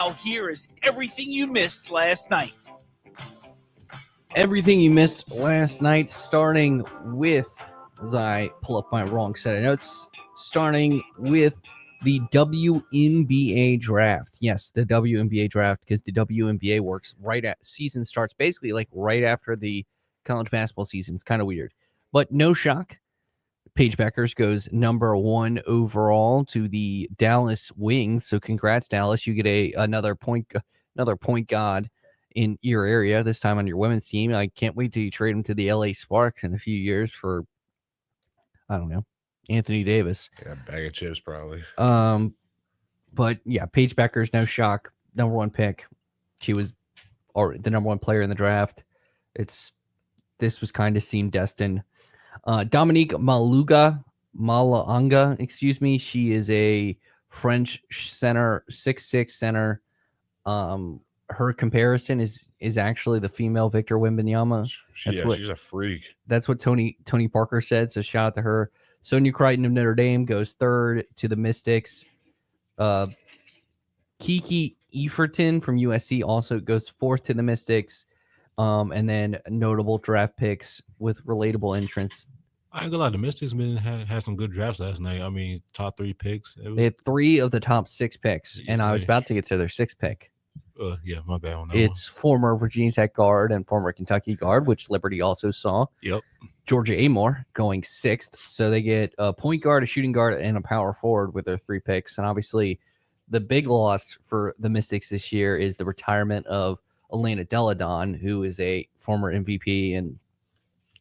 Now here is everything you missed last night. Everything you missed last night, starting with, as I pull up my wrong set of notes, starting with the WNBA draft. Yes, the WNBA draft, because the WNBA works right at season starts basically like right after the college basketball season. It's kind of weird, but no shock. Paige Beckers goes number 1 overall to the Dallas Wings. So congrats, Dallas. You get another point guard in your area, this time on your women's team. I can't wait till you trade him to the LA Sparks in a few years for, I don't know, Anthony Davis. Yeah, bag of chips probably. But yeah, Paige Beckers, no shock, number 1 pick. She was the number 1 player in the draft. This was kind of seemed destined. Dominique Malanga, she is a French center, 6'6" center. Her comparison is actually the female Victor Wembanyama. She's a freak. That's what Tony Parker said, so shout out to her. Sonia Crichton of Notre Dame goes 3rd to the Mystics. Kiki Eferton from USC also goes 4th to the Mystics. And then notable draft picks with relatable entrants. I ain't gonna lie, the Mystics had some good drafts last night. I mean, top 3 picks. They had 3 of the top 6 picks, and I was about to get to their 6th pick. Yeah, my bad on that. It's former Virginia Tech guard and former Kentucky guard, which Liberty also saw. Yep. Georgia Amore going 6th. So they get a point guard, a shooting guard, and a power forward with their 3 picks. And obviously, the big loss for the Mystics this year is the retirement of Elena Deladon, who is a former MVP and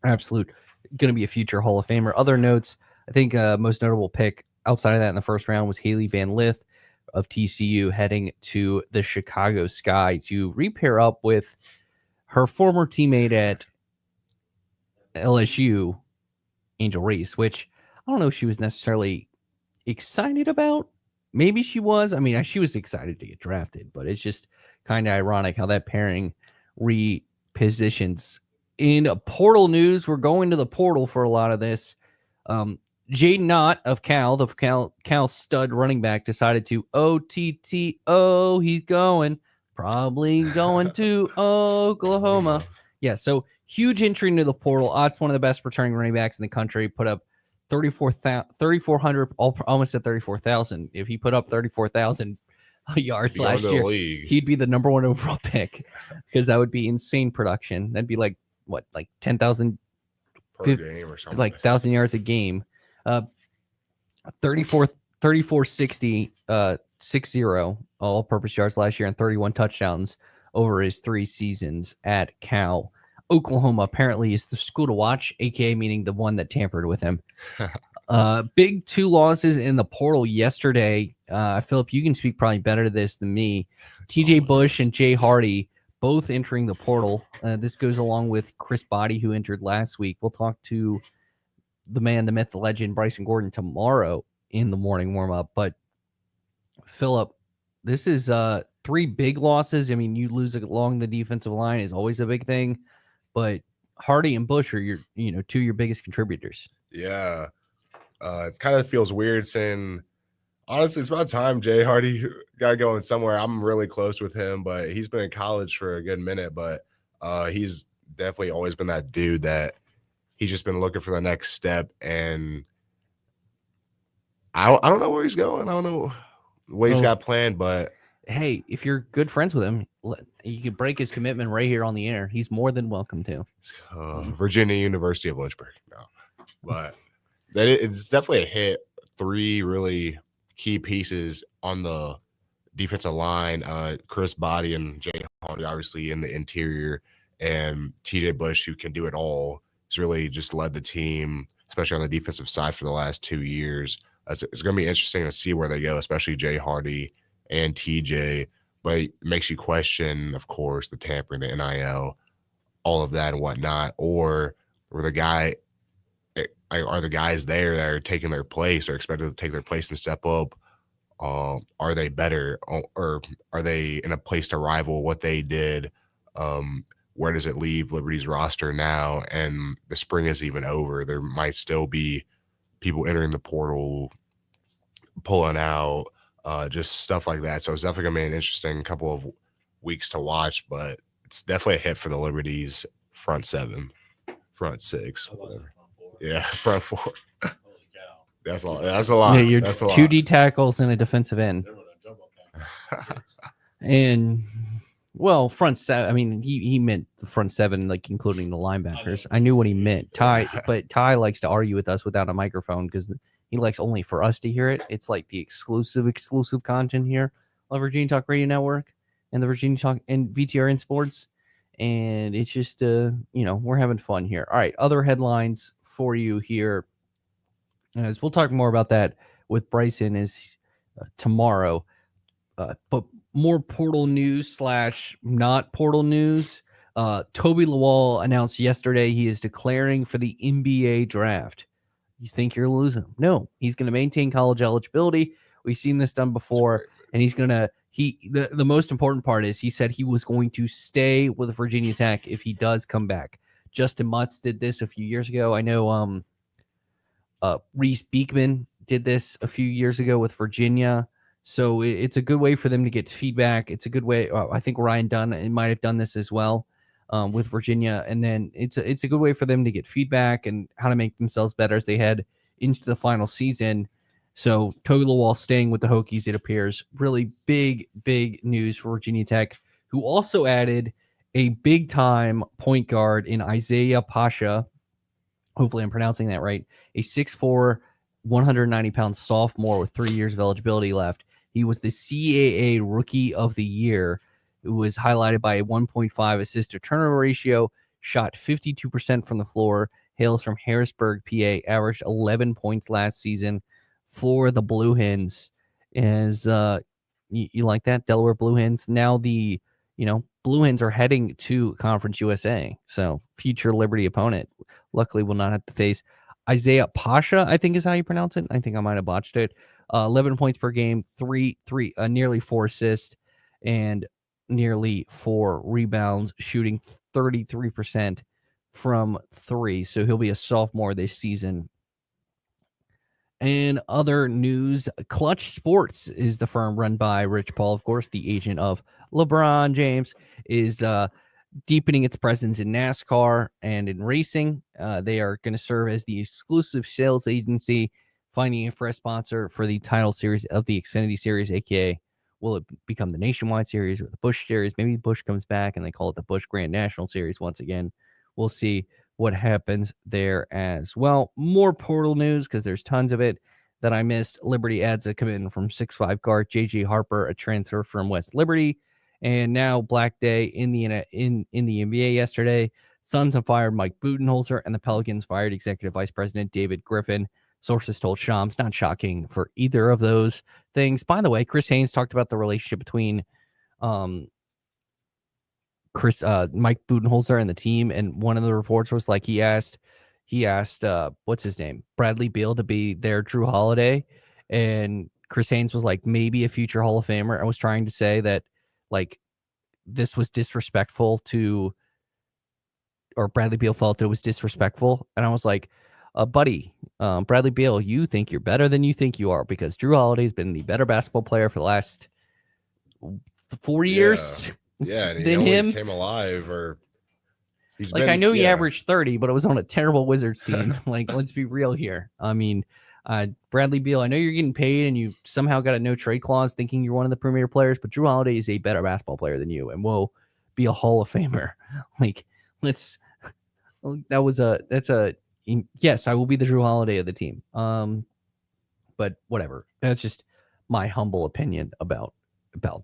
absolute going to be a future Hall of Famer. Other notes, I think most notable pick outside of that in the first round was Haley Van Lith of TCU heading to the Chicago Sky to repair up with her former teammate at LSU, Angel Reese, which I don't know if she was necessarily excited about. Maybe she was. I mean, she was excited to get drafted, but it's just kind of ironic how that pairing repositions. In portal news, we're going to the portal for a lot of this. Jaden Knott of Cal, the Cal stud running back, decided to OTTO. He's probably going to Oklahoma. Yeah, so huge entry into the portal. Ott's one of the best returning running backs in the country. Put up 3,400, almost at 34,000. If he put up 34,000 yards last year, he'd be the number 1 overall pick because that would be insane production. That'd be like 10,000 per game or something, like 1,000 yards a game. 60 all-purpose yards last year and 31 touchdowns over his 3 seasons at Cal. Oklahoma apparently is the school to watch, aka meaning the one that tampered with him. Big 2 losses in the portal yesterday. Philip, you can speak probably better to this than me. TJ Bush and Jay Hardy both entering the portal. This goes along with Chris Body, who entered last week. We'll talk to the man, the myth, the legend, Bryson Gordon tomorrow in the morning warm-up. But Philip, this is 3 big losses. I mean, you lose along the defensive line is always a big thing, but Hardy and Bush are 2 of your biggest contributors. Yeah. It kind of feels weird saying, honestly, it's about time Jay Hardy got going somewhere. I'm really close with him, but he's been in college for a good minute, but he's definitely always been that dude that he's just been looking for the next step, and I don't know where he's going. I don't know what he's got planned, but hey, if you're good friends with him, you can break his commitment right here on the air. He's more than welcome to. Virginia University of Lynchburg. No, but it's definitely a hit. 3 really key pieces on the defensive line. Chris Body and Jay Hardy, obviously in the interior, and TJ Bush, who can do it all. He's really just led the team, especially on the defensive side for the last 2 years. It's going to be interesting to see where they go, especially Jay Hardy and TJ. But it makes you question, of course, the tampering, the NIL, all of that and whatnot. Or are the guys there that are taking their place or expected to take their place and step up? Are they better, or are they in a place to rival what they did? Where does it leave Liberty's roster now? And the spring isn't even over. There might still be people entering the portal, pulling out. just stuff like that. So it's definitely gonna be an interesting couple of weeks to watch, but it's definitely a hit for the Liberties front seven, front six, whatever. Yeah, front four. That's a lot. That's a lot. Yeah, you're That's a two lot. D tackles and a defensive end. And well, front seven. I mean, he meant the front seven, like including the linebackers. I knew what he meant. But Ty likes to argue with us without a microphone because he likes only for us to hear it. It's like the exclusive content here on Virginia Talk Radio Network and the Virginia Talk and VTRN Sports. And it's just we're having fun here. All right, other headlines for you here. As we'll talk more about that with Bryson is tomorrow. But more portal news / not portal news. Toby Lawal announced yesterday he is declaring for the NBA draft. You think you're losing him? No, he's going to maintain college eligibility. We've seen this done before, and he's going to. The most important part is he said he was going to stay with Virginia Tech if he does come back. Justin Mutz did this a few years ago. I know Reese Beekman did this a few years ago with Virginia. So it's a good way for them to get feedback. It's a good way. I think Ryan Dunn might have done this as well with Virginia. And then it's a good way for them to get feedback and how to make themselves better as they head into the final season. So Toby Lawal staying with the Hokies, it appears. Really big news for Virginia Tech, who also added a big-time point guard in Isaiah Pasha. Hopefully I'm pronouncing that right. A 6'4", 190-pound sophomore with 3 years of eligibility left. He was the CAA Rookie of the Year. It was highlighted by a 1.5 assist to turnover ratio, shot 52% from the floor, hails from Harrisburg, PA, averaged 11 points last season for the Blue Hens. As you like that, Delaware Blue Hens? Now the Blue Hens are heading to Conference USA, so future Liberty opponent. Luckily, will not have to face Isaiah Pasha, I think is how you pronounce it. I think I might have botched it. 11 points per game, nearly 4 assists, and nearly 4 rebounds, shooting 33% from 3. So he'll be a sophomore this season. And other news, Clutch Sports is the firm run by Rich Paul, of course, the agent of LeBron James, is deepening its presence in NASCAR and in racing. They are going to serve as the exclusive sales agency, finding a fresh sponsor for the title series of the Xfinity Series, aka will it become the Nationwide Series or the Busch Series? Maybe Busch comes back and they call it the Busch Grand National Series once again. We'll see what happens there as well. More portal news because there's tons of it that I missed. Liberty adds a commitment from 6'5" guard JJ Harper, a transfer from West Liberty. And now Black Day in the NBA yesterday. Suns have fired Mike Budenholzer, and the Pelicans fired Executive Vice President David Griffin. Sources told Shams, not shocking for either of those things. By the way, Chris Haynes talked about the relationship between Mike Budenholzer and the team, and one of the reports was like he asked what's his name, Bradley Beal, to be their Drew Holiday, and Chris Haynes was like maybe a future Hall of Famer. I was trying to say that like this was disrespectful to, or Bradley Beal felt it was disrespectful, and I was like, buddy, Bradley Beal, you think you're better than you think you are, because Drew Holiday's been the better basketball player for the last 4 years. Yeah, and he than only him came alive, or he's like been, I know he averaged 30, but it was on a terrible Wizards team. Like, let's be real here. I mean, Bradley Beal, I know you're getting paid and you somehow got a no trade clause thinking you're one of the premier players, but Drew Holiday is a better basketball player than you and will be a Hall of Famer. Like, yes, I will be the Drew Holiday of the team. But whatever. That's just my humble opinion about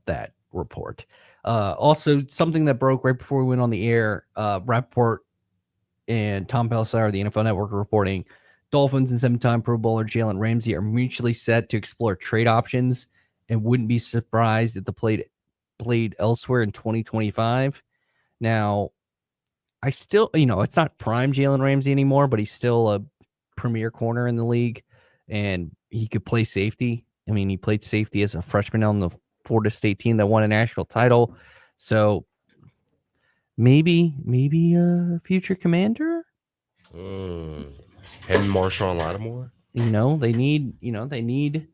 that report. Also, something that broke right before we went on the air, Rappaport and Tom Pelissero, the NFL Network, are reporting Dolphins and 7-time Pro Bowler Jalen Ramsey are mutually set to explore trade options and wouldn't be surprised if the played elsewhere in 2025. Now, I still, it's not prime Jalen Ramsey anymore, but he's still a premier corner in the league, and he could play safety. I mean, he played safety as a freshman on the Florida State team that won a national title. So maybe a future commander. Him, Marshawn Lattimore. They need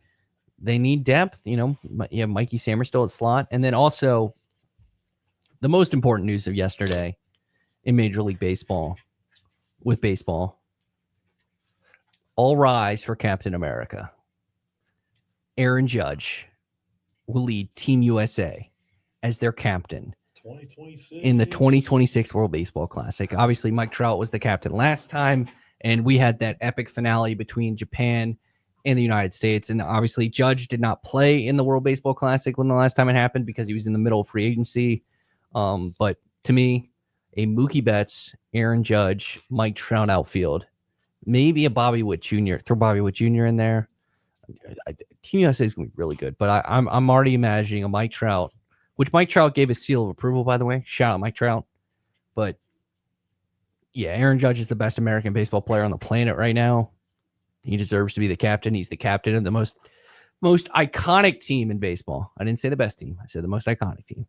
they need depth. You know, you have Mikey Sammer still at slot. And then also the most important news of yesterday in Major League Baseball with baseball. All rise for Captain America. Aaron Judge will lead Team USA as their captain 2026 in the 2026 World Baseball Classic. Obviously, Mike Trout was the captain last time, and we had that epic finale between Japan and the United States. And obviously, Judge did not play in the World Baseball Classic when the last time it happened because he was in the middle of free agency. But to me, a Mookie Betts, Aaron Judge, Mike Trout outfield, maybe a Bobby Witt Jr. Throw Bobby Witt Jr. in there. Team USA is going to be really good, but I'm already imagining a Mike Trout, which Mike Trout gave his seal of approval, by the way. Shout out Mike Trout. But yeah, Aaron Judge is the best American baseball player on the planet right now. He deserves to be the captain. He's the captain of the most iconic team in baseball. I didn't say the best team. I said the most iconic team.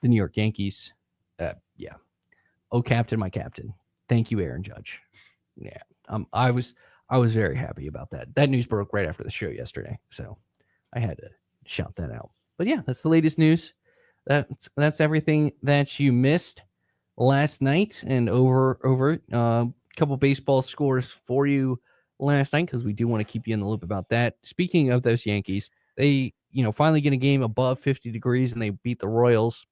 The New York Yankees. Yeah. Oh, captain, my captain. Thank you, Aaron Judge. Yeah. I was very happy about that. That news broke right after the show yesterday, so I had to shout that out. But yeah, that's the latest news. That's everything that you missed last night, and over a couple baseball scores for you last night because we do want to keep you in the loop about that. Speaking of those Yankees, they finally get a game above 50 degrees and they beat the Royals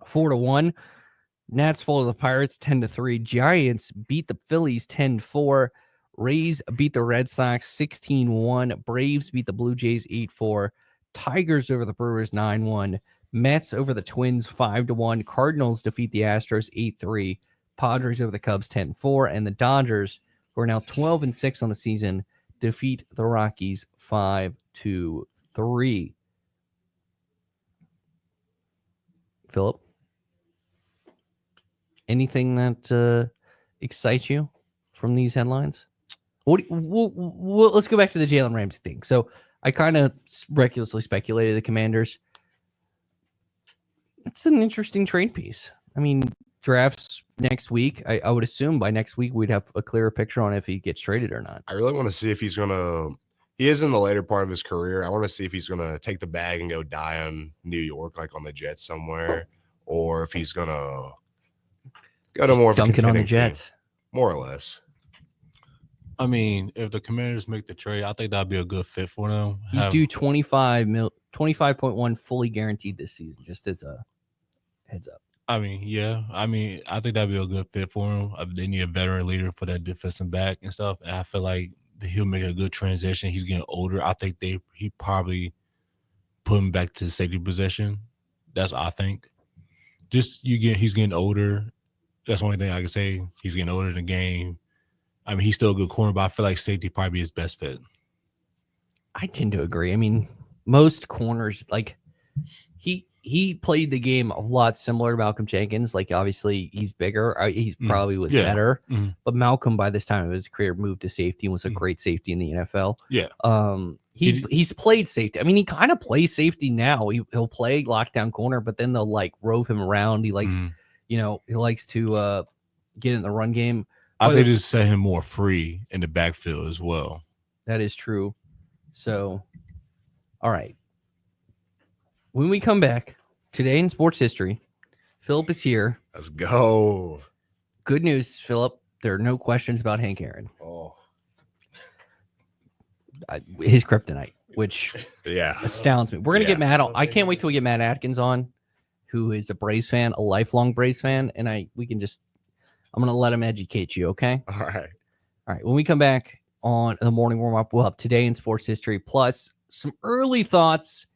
4-1. Nats fall to the Pirates 10-3. Giants beat the Phillies 10-4. Rays beat the Red Sox 16-1. Braves beat the Blue Jays 8-4. Tigers over the Brewers 9-1. Mets over the Twins 5-1. Cardinals defeat the Astros 8-3. Padres over the Cubs 10-4. And the Dodgers, who are now 12-6 on the season, defeat the Rockies 5-3. Philip? Anything that excites you from these headlines? Let's go back to the Jalen Ramsey thing. So I kind of recklessly speculated the Commanders. It's an interesting trade piece. I mean, drafts next week. I would assume by next week we'd have a clearer picture on if he gets traded or not. I really want to see if he's going to – he is in the later part of his career. I want to see if he's going to take the bag and go die on New York, like on the Jets somewhere, or if he's going to – got a more of a dunking on the contending Jets, team, more or less. I mean, if the Commanders make the trade, I think that'd be a good fit for them. He's due 25.1 fully guaranteed this season, just as a heads up. I mean, yeah. I mean, I think that'd be a good fit for him. They need a veteran leader for that defensive back and stuff. And I feel like he'll make a good transition. He's getting older. I think he probably put him back to the safety position. That's what I think. He's getting older. That's the only thing I can say. He's getting older in the game. I mean, he's still a good corner, but I feel like safety probably his best fit. I tend to agree. I mean, most corners, like he played the game a lot similar to Malcolm Jenkins. Like, obviously, he's bigger. He's probably was better. Mm-hmm. But Malcolm, by this time of his career, moved to safety and was a great safety in the NFL. Yeah. He's played safety. I mean, he kind of plays safety now. He'll play lockdown corner, but then they'll like rove him around. He likes. He likes to get in the run game. I think just set him more free in the backfield as well. That is true. So, all right. When we come back today in sports history, Philip is here. Let's go. Good news, Philip. There are no questions about Hank Aaron. Oh, his kryptonite, which yeah astounds me. We're gonna get Matt. I can't wait till we get Matt Atkins on, who is a Braves fan, a lifelong Braves fan, and I'm going to let him educate you, okay? All right. When we come back on the morning warm-up, we'll have today in sports history, plus some early thoughts,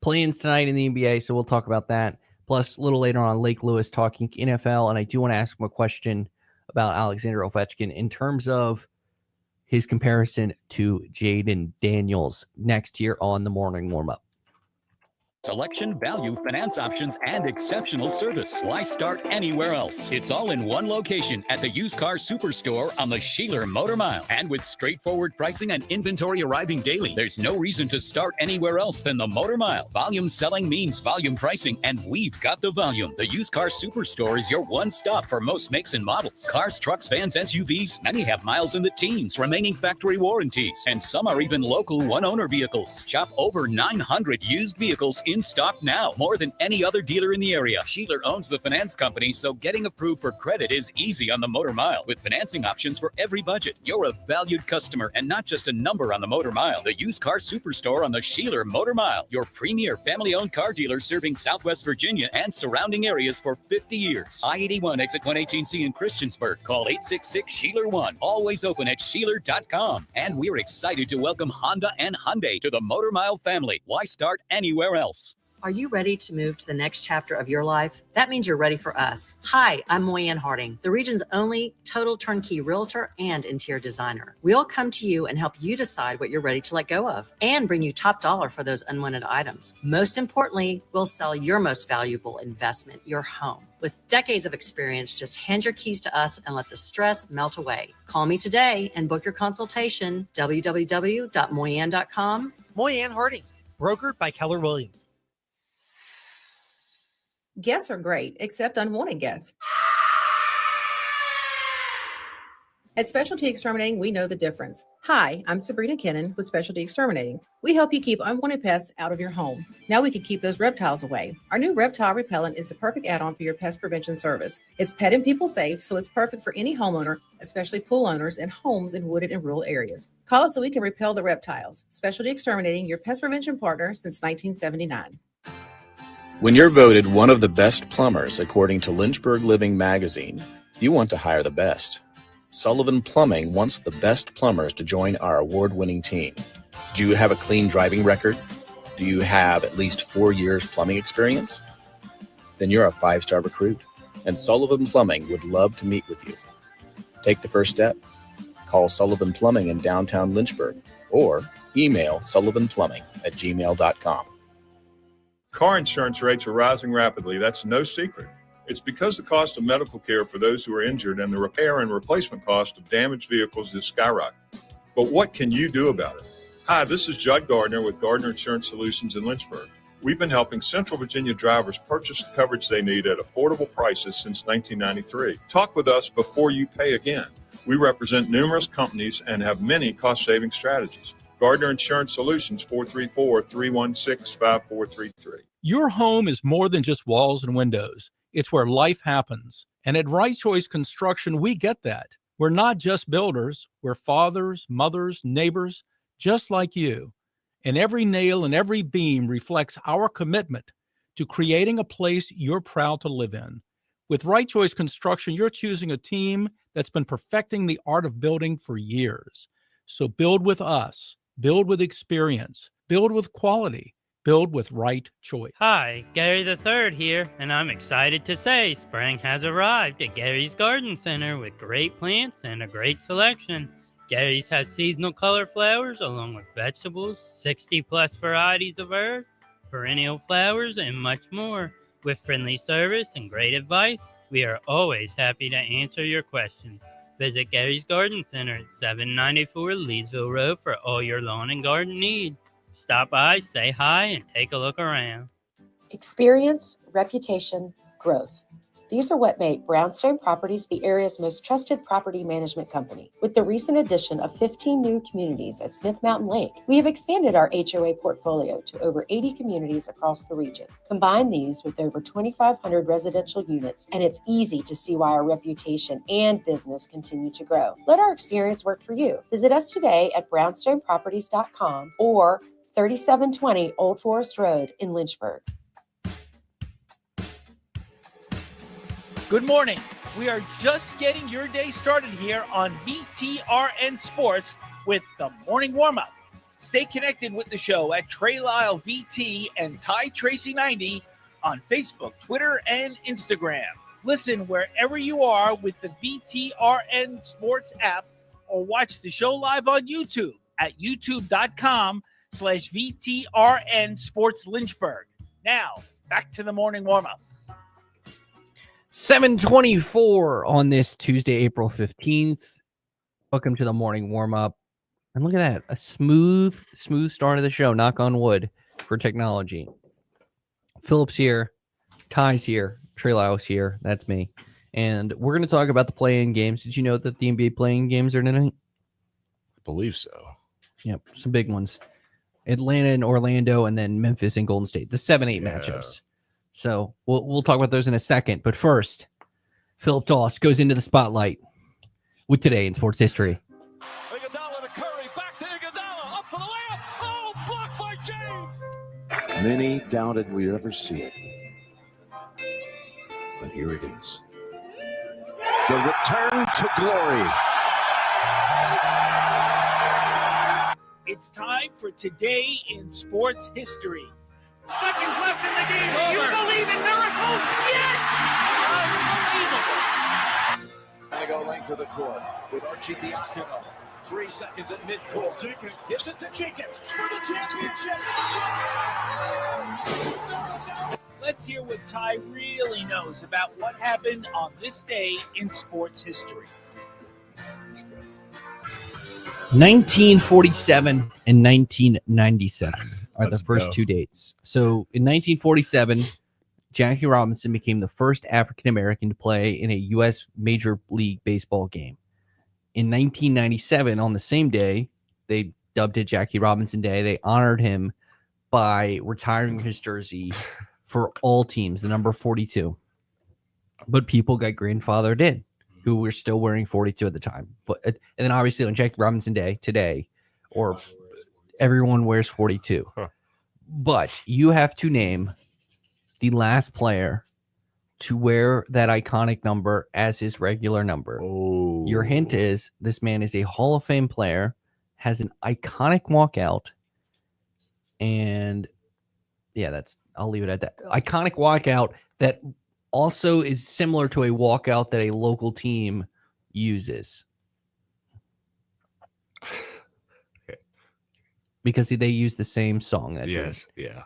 plans tonight in the NBA, so we'll talk about that. Plus, a little later on, Lake Lewis talking NFL, and I do want to ask him a question about Alexander Ovechkin in terms of his comparison to Jaden Daniels next here on the morning warm-up. Selection, value, finance options, and exceptional service. Why start anywhere else? It's all in one location at the Used Car Superstore on the Sheeler Motor Mile. And with straightforward pricing and inventory arriving daily, there's no reason to start anywhere else than the Motor Mile. Volume selling means volume pricing, and we've got the volume. The Used Car Superstore is your one stop for most makes and models. Cars, trucks, vans, SUVs, many have miles in the teens, remaining factory warranties, and some are even local one-owner vehicles. Shop over 900 used vehicles in stock now, more than any other dealer in the area. Sheeler owns the finance company, so getting approved for credit is easy on the Motor Mile. With financing options for every budget, you're a valued customer and not just a number on the Motor Mile. The Used Car Superstore on the Sheeler Motor Mile, your premier family-owned car dealer serving Southwest Virginia and surrounding areas for 50 years. I-81 exit 118C in Christiansburg. Call 866-SHEELER1. Always open at Sheeler.com. And we're excited to welcome Honda and Hyundai to the Motor Mile family. Why start anywhere else? Are you ready to move to the next chapter of your life? That means you're ready for us. Hi, I'm Moyanne Harding, the region's only total turnkey realtor and interior designer. We'll come to you and help you decide what you're ready to let go of and bring you top dollar for those unwanted items. Most importantly, we'll sell your most valuable investment, your home. With decades of experience, just hand your keys to us and let the stress melt away. Call me today and book your consultation, www.moyanne.com. Moyanne Harding, brokered by Keller Williams. Guests are great, except unwanted guests. At Specialty Exterminating, we know the difference. Hi, I'm Sabrina Kennan with Specialty Exterminating. We help you keep unwanted pests out of your home. Now we can keep those reptiles away. Our new reptile repellent is the perfect add-on for your pest prevention service. It's pet and people safe, so it's perfect for any homeowner, especially pool owners and homes in wooded and rural areas. Call us so we can repel the reptiles. Specialty Exterminating, your pest prevention partner since 1979. When you're voted one of the best plumbers according to Lynchburg Living magazine, you want to hire the best. Sullivan Plumbing wants the best plumbers to join our award-winning team. Do you have a clean driving record? Do you have at least 4 years plumbing experience? Then you're a 5-star recruit, and Sullivan Plumbing would love to meet with you. Take the first step. Call Sullivan Plumbing in downtown Lynchburg or email sullivanplumbing@gmail.com. Car insurance rates are rising rapidly. That's no secret. It's because the cost of medical care for those who are injured and the repair and replacement cost of damaged vehicles is skyrocketing. But what can you do about it? Hi, this is Judd Gardner with Gardner Insurance Solutions in Lynchburg. We've been helping Central Virginia drivers purchase the coverage they need at affordable prices since 1993. Talk with us before you pay again. We represent numerous companies and have many cost-saving strategies. Gardner Insurance Solutions, 434-316-5433. Your home is more than just walls and windows. It's where life happens. And at Right Choice Construction, we get that. We're not just builders. We're fathers, mothers, neighbors, just like you. And every nail and every beam reflects our commitment to creating a place you're proud to live in. With Right Choice Construction, you're choosing a team that's been perfecting the art of building for years. So build with us. Build with experience. Build with quality. Build with Right Choice. Hi, Gary the Third here, and I'm excited to say spring has arrived at Gary's Garden Center with great plants and a great selection. Gary's has seasonal color flowers along with vegetables, 60-plus varieties of herbs, perennial flowers, and much more. With friendly service and great advice, we are always happy to answer your questions. Visit Gary's Garden Center at 794 Leesville Road for all your lawn and garden needs. Stop by, say hi, and take a look around. Experience, reputation, growth. These are what make Brownstone Properties the area's most trusted property management company. With the recent addition of 15 new communities at Smith Mountain Lake, we have expanded our HOA portfolio to over 80 communities across the region. Combine these with over 2,500 residential units, and it's easy to see why our reputation and business continue to grow. Let our experience work for you. Visit us today at brownstoneproperties.com or 3720 Old Forest Road in Lynchburg. Good morning. We are just getting your day started here on VTRN Sports with the Morning Warmup. Stay connected with the show at Trey Lyle VT and Ty Tracy 90 on Facebook, Twitter, and Instagram. Listen wherever you are with the VTRN Sports app or watch the show live on YouTube at youtube.com/VTRN Sports Lynchburg. Now, back to the morning warm-up. 7:24 on this Tuesday, April 15th. Welcome to the morning warm-up. And look at that. A smooth start of the show. Knock on wood for technology. Philip's here. Ty's here. Trey Lyle's here. That's me. And we're going to talk about the play-in games. Did you know that the NBA play-in games are tonight? I believe so. Yep, some big ones. Atlanta and Orlando, and then Memphis and Golden State. The 7-8 matchups. So we'll talk about those in a second. But first, Philip Doss goes into the spotlight with Today in Sports History. Iguodala to Curry, back to Iguodala, up for the layup. Oh, blocked by James. Many doubted we'd ever see it. But here it is. The return to glory. It's time for Today in Sports History. Seconds left in the game. You believe in miracles? Yes! Unbelievable. They go length of the court with Arcidiacono. 3 seconds at midcourt. Jenkins gives it to Jenkins for the championship. Let's hear what Ty really knows about what happened on this day in sports history. 1947 and 1997 are the first go. two dates. So in 1947, Jackie Robinson became the first African-American to play in a U.S. Major League Baseball game. In 1997, on the same day, they dubbed it Jackie Robinson Day. They honored him by retiring his jersey for all teams, the number 42. But people got grandfathered in who were still wearing 42 at the time. But and then obviously on Jackie Robinson Day today, or everyone wears 42. Huh. But you have to name the last player to wear that iconic number as his regular number. Oh. Your hint is this man is a Hall of Fame player, has an iconic walkout, and yeah, I'll leave it at that. Iconic walkout that also is similar to a walkout that a local team uses. Okay. Because they use the same song. That Yes, yeah.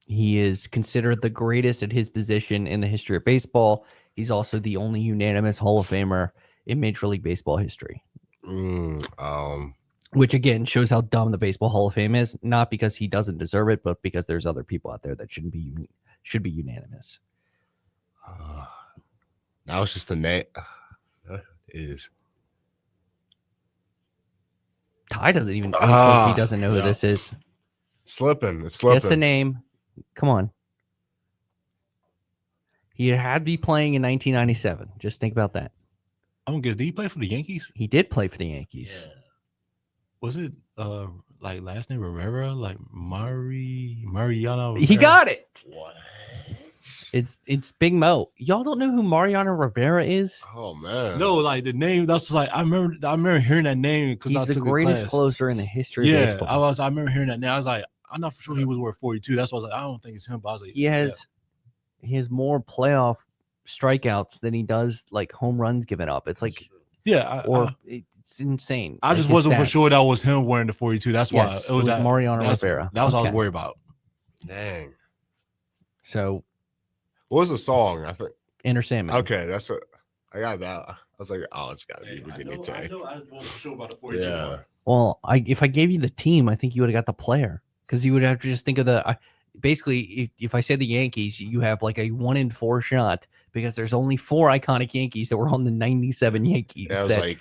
He is considered the greatest at his position in the history of baseball. He's also the only unanimous Hall of Famer in Major League Baseball history. Which, again, shows how dumb the Baseball Hall of Fame is. Not because he doesn't deserve it, but because there's other people out there that should be unanimous. Now it's just the name. Is Ty doesn't even know if he doesn't know who this is. Slipping. It's slipping. Guess the name. Come on. He had to be playing in 1997. Just think about that. I'm gonna guess. Did he play for the Yankees? He did play for the Yankees. Yeah. Was it like last name Rivera, like Mariano? He got it. What? It's Big Mo. Y'all don't know who Mariano Rivera is? Oh man. No, like the name. That's like I remember hearing that name because I He's took the greatest class. closer in the history of baseball. I remember hearing that name. I was like, I'm not for sure he was worth 42. That's why I was like, I don't think it's him. But I was like, He has more playoff strikeouts than he does like home runs given up. It's like it's insane. I just wasn't for sure that was him wearing the 42. That's why it was Mariano Rivera. That was what I was worried about. Dang. So, what was the song? I think Enter Sandman. Okay, that's what I got. That I was like, oh, it's got to be Virginia Tech. I just wasn't sure about the 42. Yeah. Well, if I gave you the team, I think you would have got the player because you would have to just think of the. Basically, if I said the Yankees, you have like a 1 in 4 shot because there's only 4 iconic Yankees that were on the 97 Yankees. Yeah,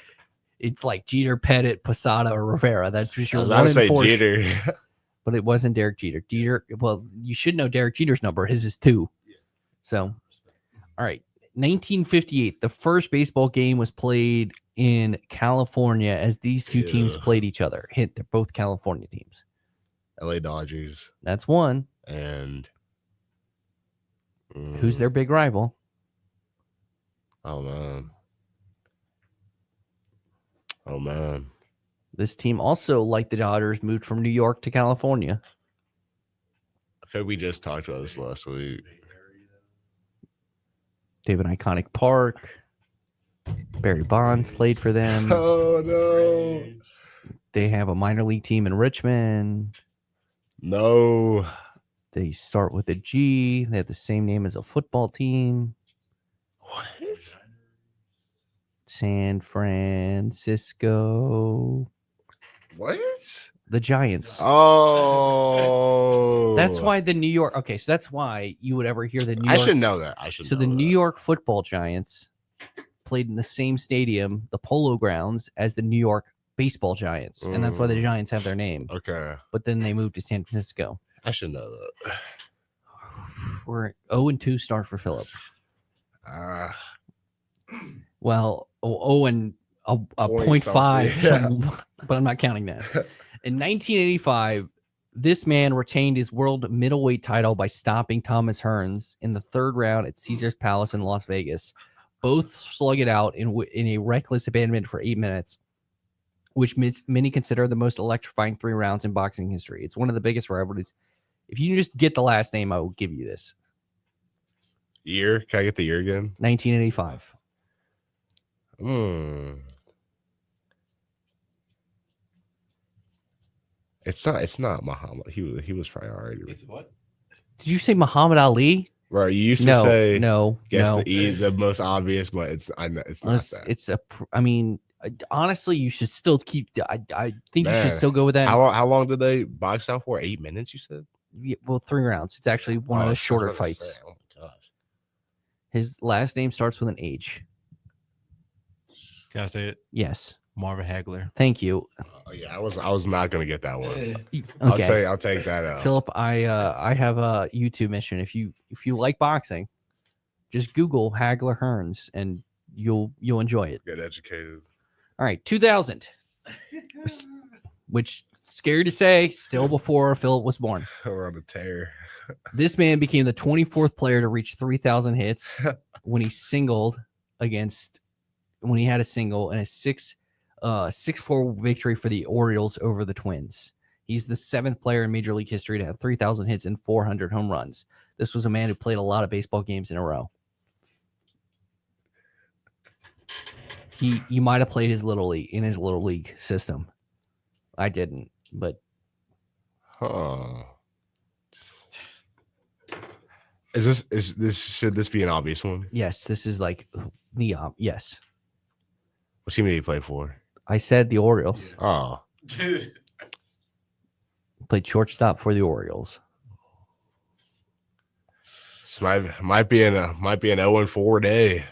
it's like Jeter, Pettit, Posada, or Rivera. That's just your 1 1 in 4. Jeter. But it wasn't Derek Jeter. Well, you should know Derek Jeter's number. His is 2. So, all right. 1958, the first baseball game was played in California as these two teams played each other. Hint, they're both California teams. LA Dodgers. That's one. And who's their big rival? Oh man. This team also, like the Dodgers, moved from New York to California. I think we just talked about this last week. They have an iconic park. Barry Bonds played for them. Oh no. They have a minor league team in Richmond. No. They start with a G. They have the same name as a football team. What? San Francisco. What? The Giants. Oh. That's why the New York. Okay, so that's why you would ever hear the New York. I should know that. I should So know the that. New York Football Giants played in the same stadium, the Polo Grounds, as the New York Baseball Giants, and that's why the Giants have their name. Okay. But then they moved to San Francisco. I should know that. We're 0-2 start for Philip. Well, 0.5, yeah. but I'm not counting that. In 1985, this man retained his world middleweight title by stopping Thomas Hearns in the third round at Caesar's Palace in Las Vegas. Both slug it out in a reckless abandonment for 8 minutes, which many consider the most electrifying 3 rounds in boxing history. It's one of the biggest rivalries. If you just get the last name, I will give you this. Year? Can I get the year again? 1985. It's not Muhammad. He was probably already. What? Did you say Muhammad Ali? Right. You used to say no. the most obvious, but it's not that. It's I mean, honestly, you should still keep. I think you should still go with that. How long did they box out for? 8 minutes, you said? Yeah, well, 3 rounds. It's actually one of the shorter fights. Oh my gosh. His last name starts with an H. Can I say it? Yes. Marvin Hagler. Thank you. Yeah, I was not gonna get that one. Okay. I'll take that out. Philip, I have a YouTube mission. If you like boxing, just Google Hagler Hearns and you'll enjoy it. Get educated. All right, 2000, which scary to say, still before Philip was born. We're on a tear. This man became the 24th player to reach 3,000 hits when he had a single and a 6-4 victory for the Orioles over the Twins. He's the 7th player in Major League history to have 3,000 hits and 400 home runs. This was a man who played a lot of baseball games in a row. You might have played his little league system. I didn't, but should this be an obvious one? Yes, this is like the yes. What team did he play for? I said the Orioles. Oh. Played shortstop for the Orioles. This might be an 0-4 day.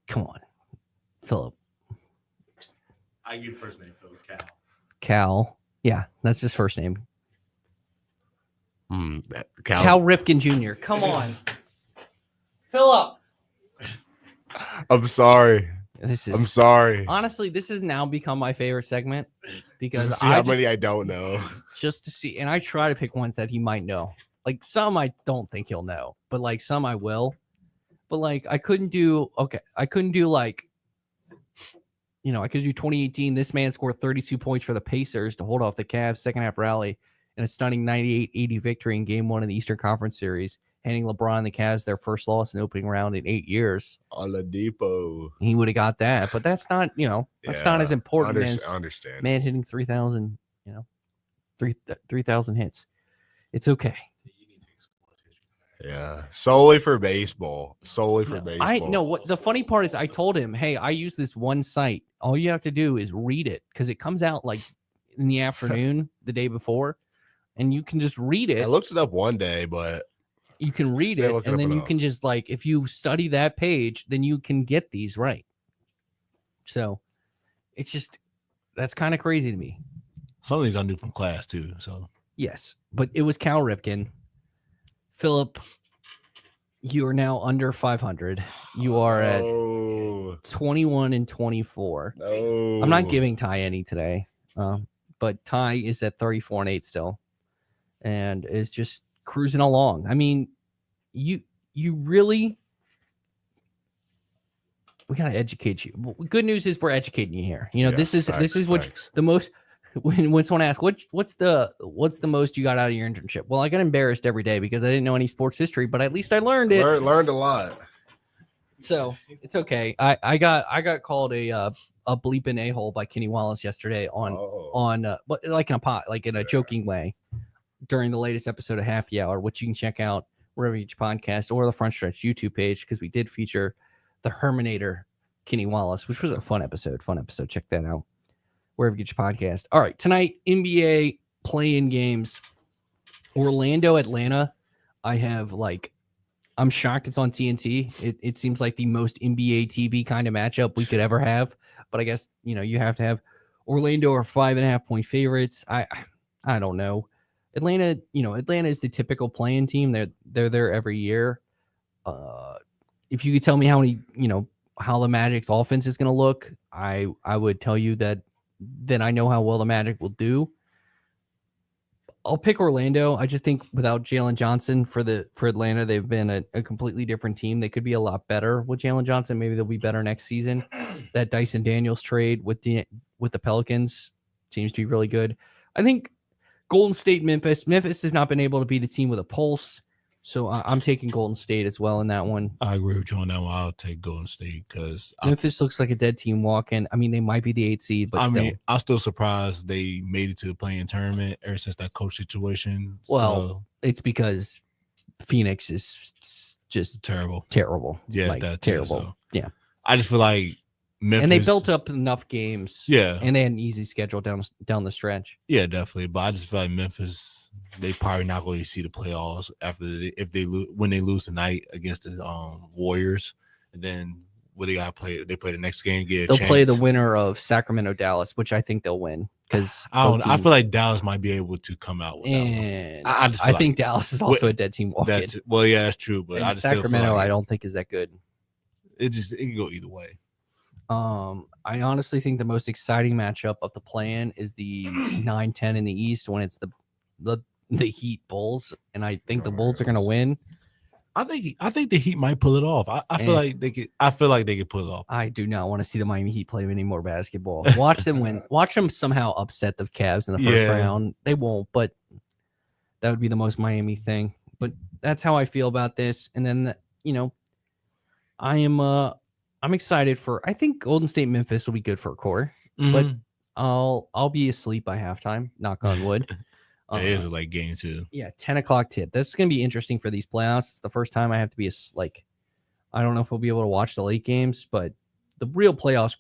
Come on, Philip. I give first name Philip. Cal. Yeah, that's his first name. Cal Ripken Jr. Come on, Philip. I'm sorry. I'm sorry. Honestly, this has now become my favorite segment because how many I don't know. Just to see, and I try to pick ones that he might know. Like some I don't think he'll know, but like some I will. But like I couldn't do I could do 2018. This man scored 32 points for the Pacers to hold off the Cavs' second half rally in a stunning 98-80 victory in Game 1 of the Eastern Conference Series, handing LeBron and the Cavs their first loss in the opening round in 8 years. Oladipo. He would have got that, but that's not that's not as important as understand. Man hitting 3,000 3,000 hits. It's okay. Yeah, solely for baseball. I know what the funny part is. I told him, hey, I use this one site. All you have to do is read it because it comes out like in the afternoon the day before, and you can just read it. I looked it up one day, but you can read it, and then you can just if you study that page, then you can get these right. So it's just that's kind of crazy to me. Some of these I knew from class too. So yes, but it was Cal Ripken. Philip, you are now under 500. You are at 21-24. No. I'm not giving Ty any today, but Ty is at 34-8 still, and is just cruising along. I mean, you really, we gotta educate you. Good news is we're educating you here. This is what the most. When someone asks, what's the most you got out of your internship? Well, I got embarrassed every day because I didn't know any sports history, but at least I learned it. Learned a lot. So it's okay. I got called a bleeping a-hole by Kenny Wallace yesterday but like in a pot, like in a joking way during the latest episode of Happy Hour, which you can check out wherever each podcast or the Front Stretch YouTube page, because we did feature the Herminator Kenny Wallace, which was a fun episode. Check that out wherever you get your podcast. All right, tonight NBA play-in games. Orlando, Atlanta. I'm shocked it's on TNT. It seems like the most NBA TV kind of matchup we could ever have. But I guess, you have to have Orlando are 5.5-point favorites. I don't know. Atlanta is the typical play-in team. They're there every year. If you could tell me how the Magic's offense is going to look, I would tell you that I know how well the Magic will do. I'll pick Orlando. I just think without Jalen Johnson for Atlanta, they've been a completely different team. They could be a lot better with Jalen Johnson. Maybe they'll be better next season. That Dyson Daniels trade with the Pelicans seems to be really good. I think Golden State, Memphis has not been able to be the team with a pulse. So I'm taking Golden State as well in that one. I agree with you on that one. I'll take Golden State because Memphis looks like a dead team walking. I mean, they might be the 8th seed, but I'm still surprised they made it to the play-in tournament ever since that coach situation. Well, it's because Phoenix is just terrible. Yeah, that's terrible. So. Yeah, I just feel like Memphis, and they built up enough games. Yeah, and they had an easy schedule down the stretch. Yeah, definitely. But I just feel like Memphis, they probably not going to see the playoffs when they lose tonight against the Warriors, and then what they got to play? They play the next game. They'll play the winner of Sacramento Dallas, which I think they'll win because I feel like Dallas might be able to come out with and that one. I think Dallas is also a dead team walking. Well, yeah, that's true. But and I just Sacramento, I don't think is that good. It can go either way. I honestly think the most exciting matchup of the play-in is the 9-10 in the East when it's the Heat Bulls, and I think the Bulls are going to win. I think the Heat might pull it off. I feel like they could. I feel like they could pull it off. I do not want to see the Miami Heat play any more basketball. Watch them win. Watch them somehow upset the Cavs in the first round. They won't, but that would be the most Miami thing. But that's how I feel about this. And then I'm excited I think Golden State Memphis will be good for a quarter, but I'll be asleep by halftime. Knock on wood. It is a late game too. Yeah, 10 o'clock tip. That's going to be interesting for these playoffs. It's the first time I have to be I don't know if we'll be able to watch the late games, but the real playoffs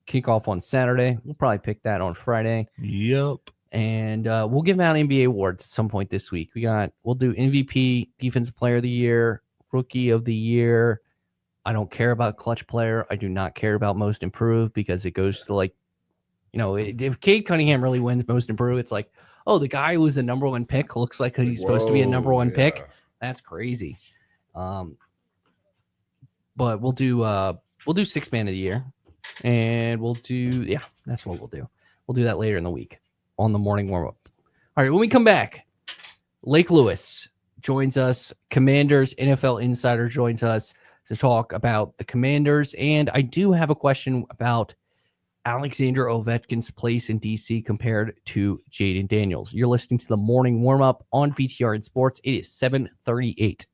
kick off on Saturday. We'll probably pick that on Friday. Yep. And we'll give out NBA awards at some point this week. We'll do MVP, Defensive Player of the Year, Rookie of the Year. I don't care about clutch player. I do not care about most improved because it goes to if Cade Cunningham really wins most improved, it's like, oh, the guy who was the number one pick looks like he's supposed to be a number one pick. That's crazy. But we'll do 6th man of the year, and that's what we'll do. We'll do that later in the week on the morning warm up. All right, when we come back, Lake Lewis joins us. Commanders NFL Insider joins us to talk about the Commanders. And I do have a question about Alexander Ovechkin's place in DC compared to Jaden Daniels. You're listening to the morning warm-up on BTRN Sports. It is 7:38.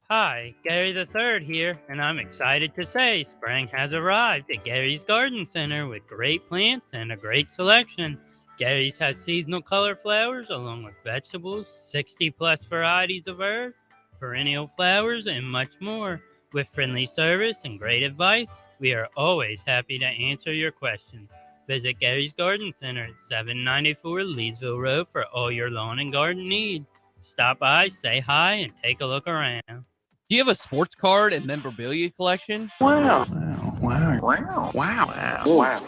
Hi, Gary the Third here, and I'm excited to say spring has arrived at Gary's Garden Center with great plants and a great selection. Gary's has seasonal color flowers along with vegetables, 60-plus varieties of herbs, perennial flowers, and much more. With friendly service and great advice, we are always happy to answer your questions. Visit Gary's Garden Center at 794 Leesville Road for all your lawn and garden needs. Stop by, say hi, and take a look around. Do you have a sports card and memorabilia collection? Wow.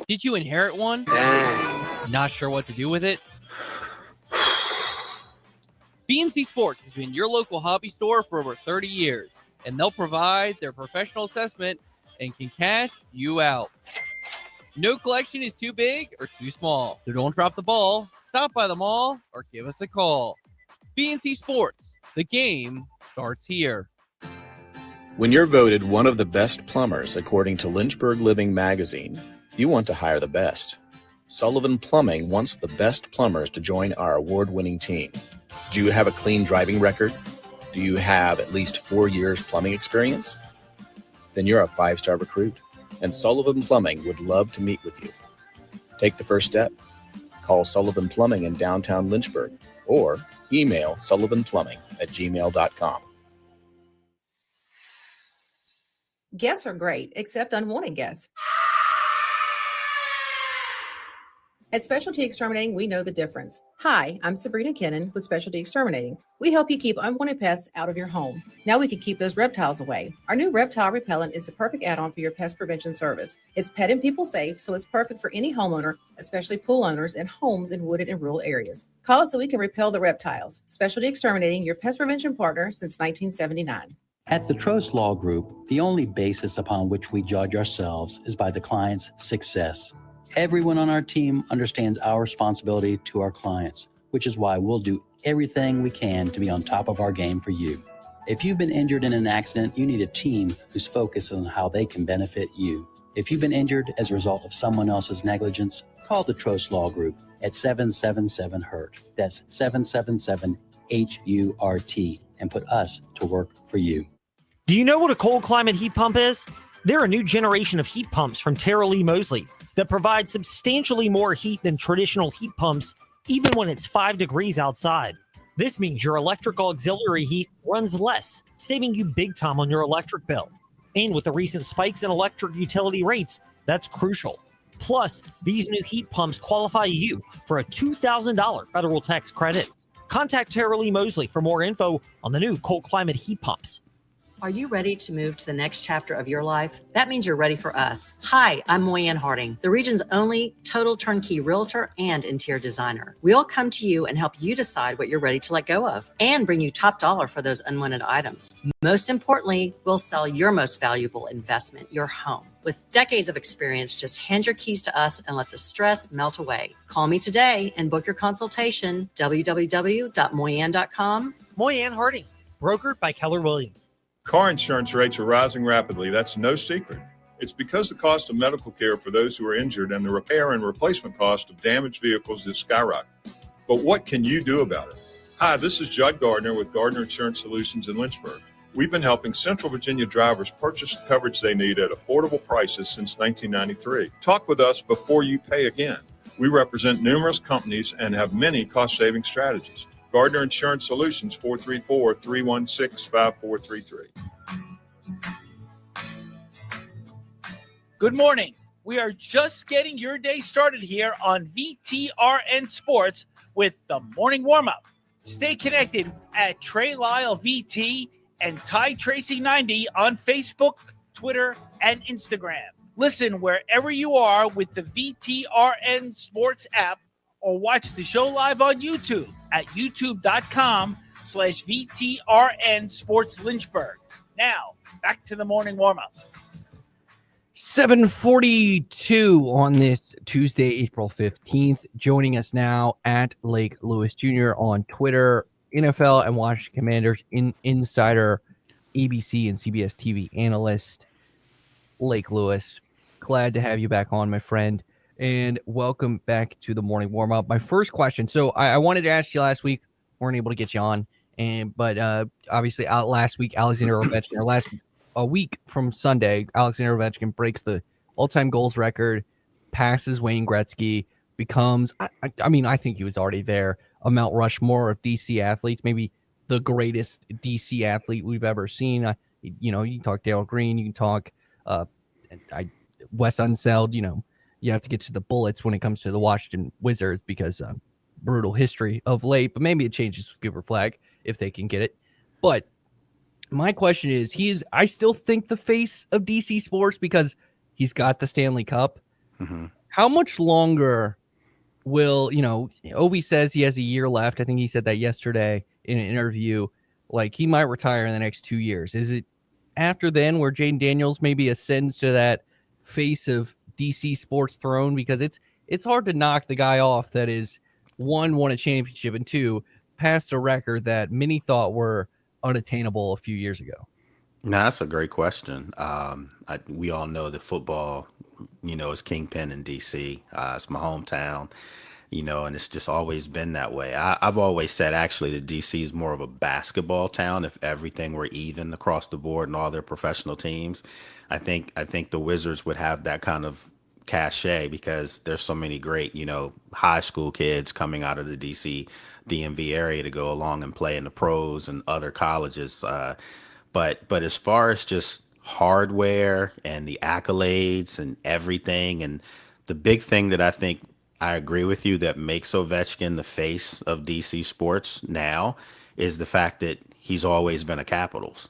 Did you inherit one? Not sure what to do with it? BNC Sports has been your local hobby store for over 30 years, and they'll provide their professional assessment and can cash you out. No collection is too big or too small, so don't drop the ball. Stop by the mall or give us a call. BNC Sports, the game starts here. When you're voted one of the best plumbers according to Lynchburg Living magazine, you want to hire the best. Sullivan Plumbing wants the best plumbers to join our award-winning team. Do you have a clean driving record? Do you have at least 4 years plumbing experience? then you're a 5-star recruit, and Sullivan Plumbing would love to meet with you. Take the first step. Call Sullivan Plumbing in downtown Lynchburg or email sullivanplumbing@gmail.com. Guests are great, except unwanted guests. At Specialty Exterminating, we know the difference. Hi, I'm Sabrina Kennan with Specialty Exterminating. We help you keep unwanted pests out of your home. Now we can keep those reptiles away. Our new reptile repellent is the perfect add-on for your pest prevention service. It's pet and people safe, so it's perfect for any homeowner, especially pool owners and homes in wooded and rural areas. Call us so we can repel the reptiles. Specialty Exterminating, your pest prevention partner since 1979. At the Trost Law Group, the only basis upon which we judge ourselves is by the client's success. Everyone on our team understands our responsibility to our clients, which is why we'll do everything we can to be on top of our game for you. If you've been injured in an accident, you need a team who's focused on how they can benefit you. If you've been injured as a result of someone else's negligence, call the Trost Law Group at 777-HURT. That's 777-HURT, and put us to work for you. Do you know what a cold climate heat pump is? They're a new generation of heat pumps from Tara Lee Mosley that provide substantially more heat than traditional heat pumps, even when it's 5 degrees outside. This means your electrical auxiliary heat runs less, saving you big time on your electric bill. And with the recent spikes in electric utility rates, that's crucial. Plus, these new heat pumps qualify you for a $2,000 federal tax credit. Contact Tara Lee Mosley for more info on the new cold climate heat pumps. Are you ready to move to the next chapter of your life? That means you're ready for us. Hi, I'm Moyanne Harding, the region's only total turnkey realtor and interior designer. We'll come to you and help you decide what you're ready to let go of and bring you top dollar for those unwanted items. Most importantly, we'll sell your most valuable investment, your home. With decades of experience, just hand your keys to us and let the stress melt away. Call me today and book your consultation, www.moyanne.com. Moyanne Harding, brokered by Keller Williams. Car insurance rates are rising rapidly. That's no secret. It's because the cost of medical care for those who are injured and the repair and replacement cost of damaged vehicles is skyrocketing. But what can you do about it? Hi, this is Judd Gardner with Gardner Insurance Solutions in Lynchburg. We've been helping Central Virginia drivers purchase the coverage they need at affordable prices since 1993. Talk with us before you pay again. We represent numerous companies and have many cost-saving strategies. Gardner Insurance Solutions, 434-316-5433. Good morning. We are just getting your day started here on VTRN Sports with the morning warm-up. Stay connected at Trey Lyle VT and Ty Tracy 90 on Facebook, Twitter, and Instagram. Listen wherever you are with the VTRN Sports app or watch the show live on YouTube at youtube.com/VTRN Sports Lynchburg. Now, back to the morning warm-up. 7:42 on this Tuesday, April 15th. Joining us now at Lake Lewis Jr. on Twitter, NFL and Washington Commanders insider, ABC and CBS TV analyst, Lake Lewis. Glad to have you back on, my friend. And welcome back to the morning warm-up. My first question. So I wanted to ask you last week. Weren't able to get you on. But obviously last week, Alexander Ovechkin, a week from Sunday, Alexander Ovechkin breaks the all-time goals record, passes Wayne Gretzky, becomes, I think he was already there, a Mount Rushmore of DC athletes, maybe the greatest DC athlete we've ever seen. You can talk Dale Green, you can talk Wes Unseld, you have to get to the Bullets when it comes to the Washington Wizards because brutal history of late, but maybe it changes with Cooper Flag if they can get it. But my question is, I still think the face of DC sports because he's got the Stanley Cup. Mm-hmm. How much longer will, Ovi says he has a year left. I think he said that yesterday in an interview. Like, he might retire in the next 2 years. Is it after then where Jaden Daniels maybe ascends to that face of DC sports throne? Because it's hard to knock the guy off that is, one, won a championship, and two, passed a record that many thought were unattainable a few years ago. No, that's a great question. We all know that football, is kingpin in DC. It's my hometown. and it's just always been that way. I've always said actually that DC is more of a basketball town. If everything were even across the board and all their professional teams, I think the Wizards would have that kind of cachet because there's so many great, high school kids coming out of the DC DMV area to go along and play in the pros and other colleges. But as far as just hardware and the accolades and everything, and the big thing that I think I agree with you that makes Ovechkin the face of DC sports now is the fact that he's always been a Capitals,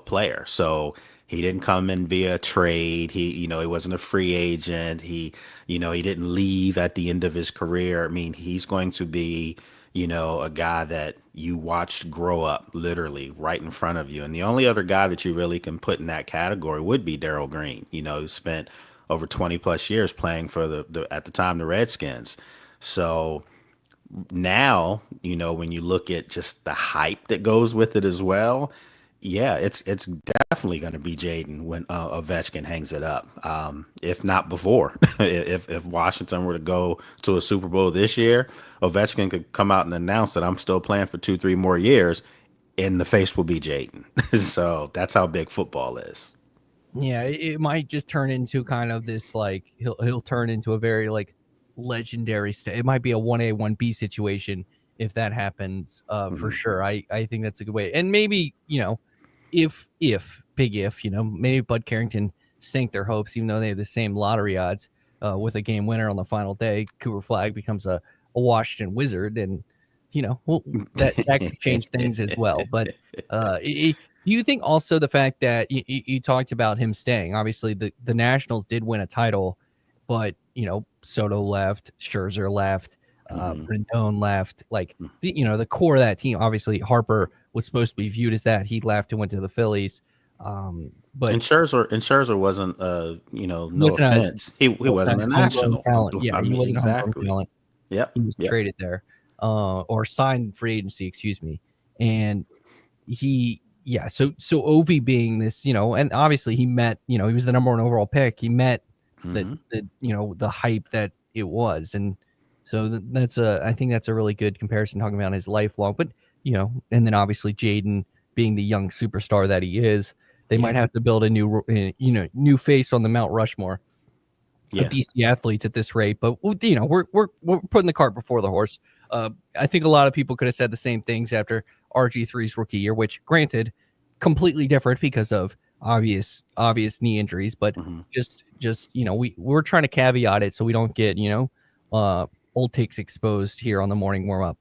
player. So he didn't come in via trade. He wasn't a free agent. He didn't leave at the end of his career. I mean, he's going to be, a guy that you watched grow up literally right in front of you. And the only other guy that you really can put in that category would be Darryl Green, who spent over 20 plus years playing for the at the time, the Redskins. So now, when you look at just the hype that goes with it as well, yeah, it's definitely going to be Jaden when Ovechkin hangs it up. If not before, if Washington were to go to a Super Bowl this year, Ovechkin could come out and announce that I'm still playing for 2-3 more years, and the face will be Jaden. So that's how big football is. Yeah, it might just turn into kind of this like he'll turn into a very like legendary. It might be a 1A 1B situation if that happens. For sure, I think that's a good way. And maybe if maybe Bud Carrington sank their hopes, even though they have the same lottery odds with a game winner on the final day. Cooper Flag becomes a Washington Wizard, and that could change things as well. But do you think also the fact that you talked about him staying? Obviously, the Nationals did win a title, but Soto left, Scherzer left, Rendon left. Like the core of that team. Obviously, Harper was supposed to be viewed as that. He left and went to the Phillies. But Scherzer wasn't no offense. He wasn't a national talent. Yeah, he wasn't exactly. a homegrown talent. Yep. He was traded there, or signed free agency, excuse me. And so Ovi being this, and obviously he met, he was the number 1 overall pick. He met the hype that it was. And so I think that's a really good comparison talking about his lifelong, but and then obviously Jaden being the young superstar that he is, they might have to build a new face on the Mount Rushmore of DC athletes at this rate. But we're putting the cart before the horse. I think a lot of people could have said the same things after RG3's rookie year, which granted completely different because of obvious knee injuries, but just we're trying to caveat it so we don't get old takes exposed here on the morning warm up.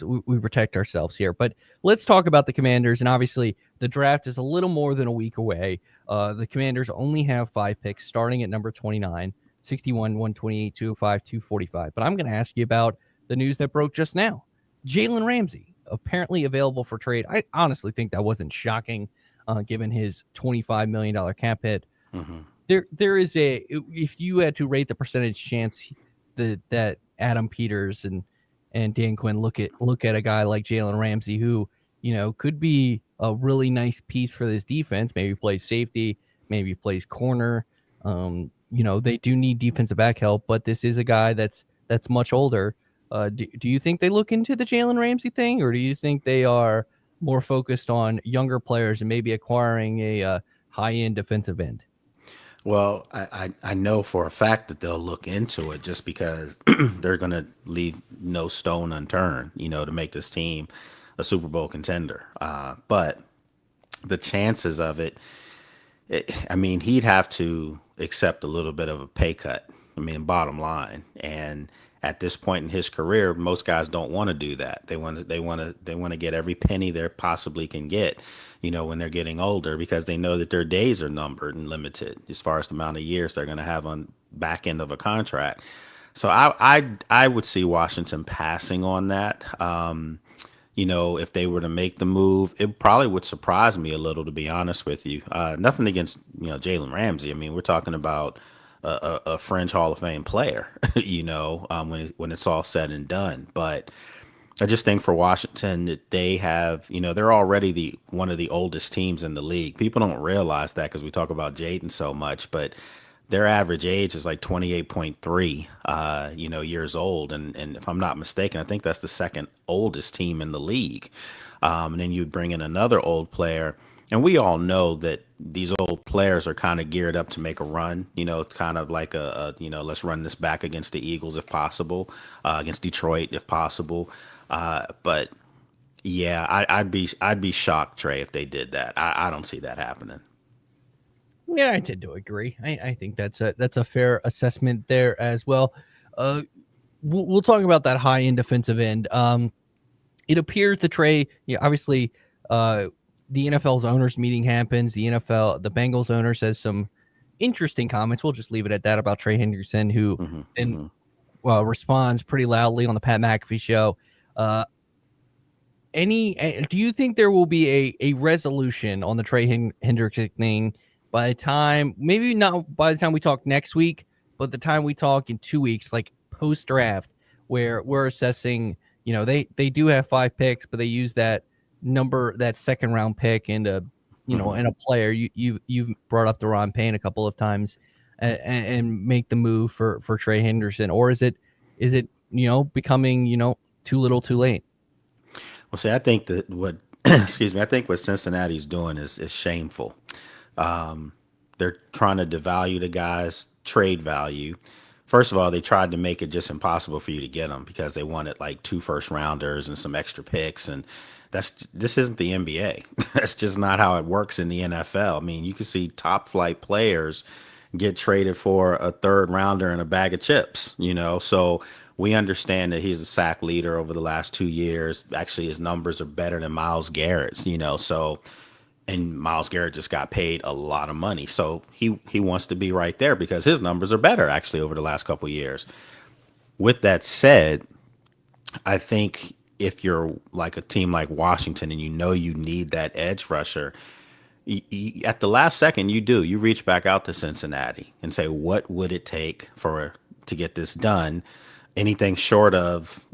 We protect ourselves here. But let's talk about the Commanders. And obviously, the draft is a little more than a week away. The Commanders only have 5 picks, starting at number 29, 61, 128, 205, 245. But I'm going to ask you about the news that broke just now. Jalen Ramsey, apparently available for trade. I honestly think that wasn't shocking, given his $25 million cap hit. There is if you had to rate the percentage chance that Adam Peters and Dan Quinn look at a guy like Jalen Ramsey, who could be a really nice piece for this defense. Maybe plays safety, maybe plays corner. They do need defensive back help, but this is a guy that's much older. Do you think they look into the Jalen Ramsey thing, or do you think they are more focused on younger players and maybe acquiring a high-end defensive end? Well, I know for a fact that they'll look into it just because they're going to leave no stone unturned, to make this team a Super Bowl contender. But the chances of it, he'd have to accept a little bit of a pay cut. Bottom line. And at this point in his career, most guys don't want to do that. They want to get every penny they possibly can get, when they're getting older, because they know that their days are numbered and limited as far as the amount of years they're going to have on back end of a contract. So I would see Washington passing on that. If they were to make the move, it probably would surprise me a little, to be honest with you. Nothing against, Jalen Ramsey. We're talking about a fringe Hall of Fame player, when it's all said and done. But I just think for Washington that they have, they're already one of the oldest teams in the league. People don't realize that because we talk about Jaden so much, but their average age is like 28.3, years old. And if I'm not mistaken, I think that's the second oldest team in the league. And then you'd bring in another old player. And we all know that these old players are kind of geared up to make a run, kind of like let's run this back against the Eagles if possible, against Detroit if possible. But yeah, I'd be shocked, Trey, if they did that. I don't see that happening. Yeah, I tend to agree. I think that's a fair assessment there as well. We'll talk about that high end defensive end. It appears that Trey, obviously, the NFL's owners meeting happens. The Bengals owner says some interesting comments. We'll just leave it at that about Trey Hendrickson, who responds pretty loudly on the Pat McAfee show. Do you think there will be a resolution on the Trey Hendrickson thing by the time, maybe not by the time we talk next week, but the time we talk in 2 weeks, like post draft, where we're assessing, they do have 5 picks, but they use that second round pick into, and a player. You've brought up Deron Payne a couple of times and make the move for Trey Hendrickson, or is it becoming, too little too late? Well, see, I think that I think what Cincinnati's doing is shameful. They're trying to devalue the guy's trade value. First of all, they tried to make it just impossible for you to get them because they wanted like 2 first rounders and some extra picks. And this isn't the NBA. That's just not how it works in the NFL. I mean, you can see top flight players get traded for a 3rd rounder and a bag of chips, so we understand that he's a sack leader over the last 2 years. Actually, his numbers are better than Myles Garrett's, and Myles Garrett just got paid a lot of money. So he wants to be right there because his numbers are better actually over the last couple of years. With that said, I think if you're like a team like Washington and you need that edge rusher, at the last second you reach back out to Cincinnati and say, what would it take to get this done? Anything short of,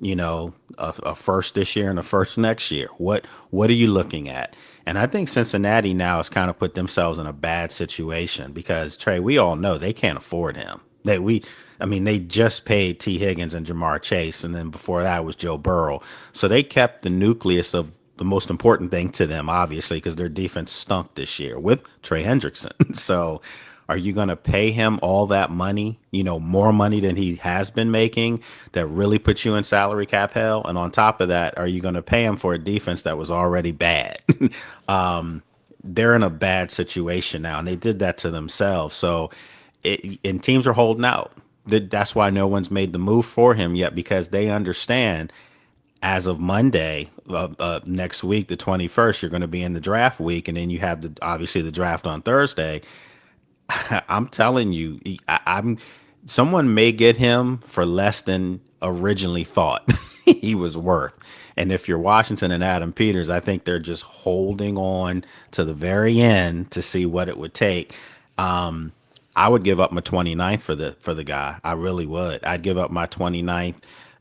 a first this year and a first next year. What are you looking at? And I think Cincinnati now has kind of put themselves in a bad situation because, Trey, we all know they can't afford him. They just paid T. Higgins and Jamar Chase, and then before that was Joe Burrow. So they kept the nucleus of the most important thing to them, obviously, because their defense stunk this year with Trey Hendrickson. So are you going to pay him all that money, more money than he has been making that really puts you in salary cap hell? And on top of that, are you going to pay him for a defense that was already bad? They're in a bad situation now, and they did that to themselves. So and teams are holding out. That's why no one's made the move for him yet, because they understand as of Monday next week, the 21st, you're going to be in the draft week, and then you have obviously the draft on Thursday. I'm telling you, someone may get him for less than originally thought he was worth. And if you're Washington and Adam Peters, I think they're just holding on to the very end to see what it would take. I would give up my 29th for the guy. I really would. I'd give up my 29th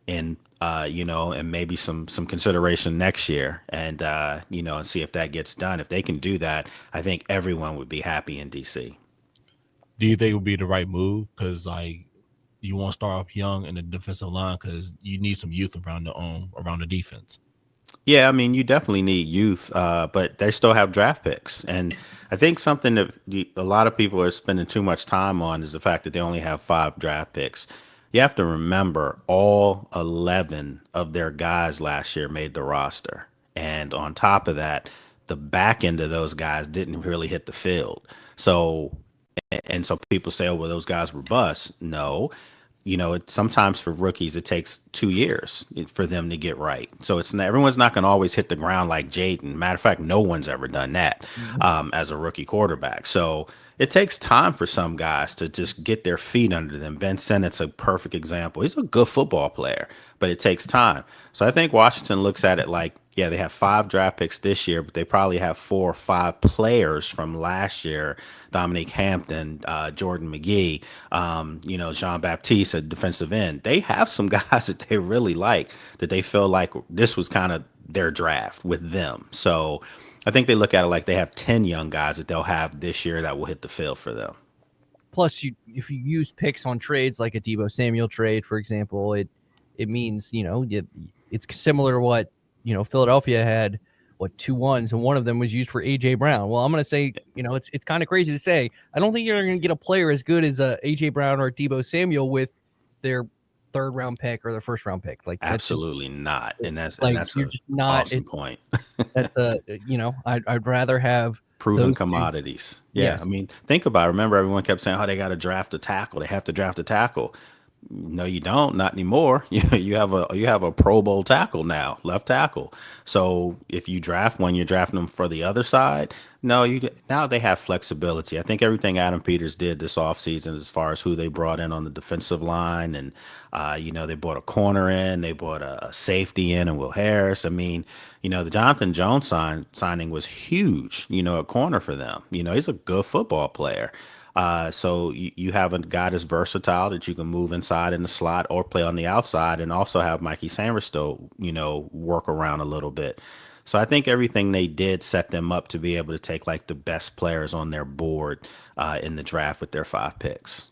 and and maybe some consideration next year and and see if that gets done. If they can do that, I think everyone would be happy in DC. Do you think it would be the right move? Because you want to start off young in the defensive line because you need some youth around the defense. Yeah, you definitely need youth, but they still have draft picks. And I think something that a lot of people are spending too much time on is the fact that they only have 5 draft picks. You have to remember all 11 of their guys last year made the roster. And on top of that, the back end of those guys didn't really hit the field. So people say, oh, well, those guys were busts. No, sometimes for rookies, it takes 2 years for them to get right. So everyone's not going to always hit the ground like Jaden. Matter of fact, no one's ever done that as a rookie quarterback. So it takes time for some guys to just get their feet under them. Ben Sennett's a perfect example. He's a good football player, but it takes time. So I think Washington looks at it like, yeah, they have 5 draft picks this year, but they probably have 4 or 5 players from last year. Dominique Hampton, Jordan McGee, Jean-Baptiste at defensive end. They have some guys that they really like, that they feel like this was kind of their draft with them. So I think they look at it like they have 10 young guys that they'll have this year that will hit the field for them. plus if you use picks on trades like a Deebo Samuel trade, for example, it means, it's similar to what, Philadelphia had, 2 1s, and one of them was used for AJ Brown. Well, I'm going to say, it's kind of crazy to say, I don't think you're going to get a player as good as AJ Brown or Deebo Samuel with their 3rd round pick or their 1st round pick. Like, absolutely not. And that's like, that's you're an just not, awesome point. That's I'd rather have proven those commodities. two. Yeah. Yes. I mean, think about it. Remember, everyone kept saying, oh, they got to draft a tackle. They have to draft a tackle. No, you don't. Not anymore. You have a Pro Bowl tackle now, left tackle. So if you draft one, you're drafting them for the other side. No, now they have flexibility. I think everything Adam Peters did this offseason as far as who they brought in on the defensive line, and they brought a corner in, they brought a safety in, and Will Harris. I mean, the Jonathan Jones signing was huge. A corner for them. He's a good football player. So you have a guy that's versatile that you can move inside in the slot or play on the outside, and also have Mikey Sanders still, work around a little bit. So I think everything they did set them up to be able to take like the best players on their board in the draft with their 5 picks.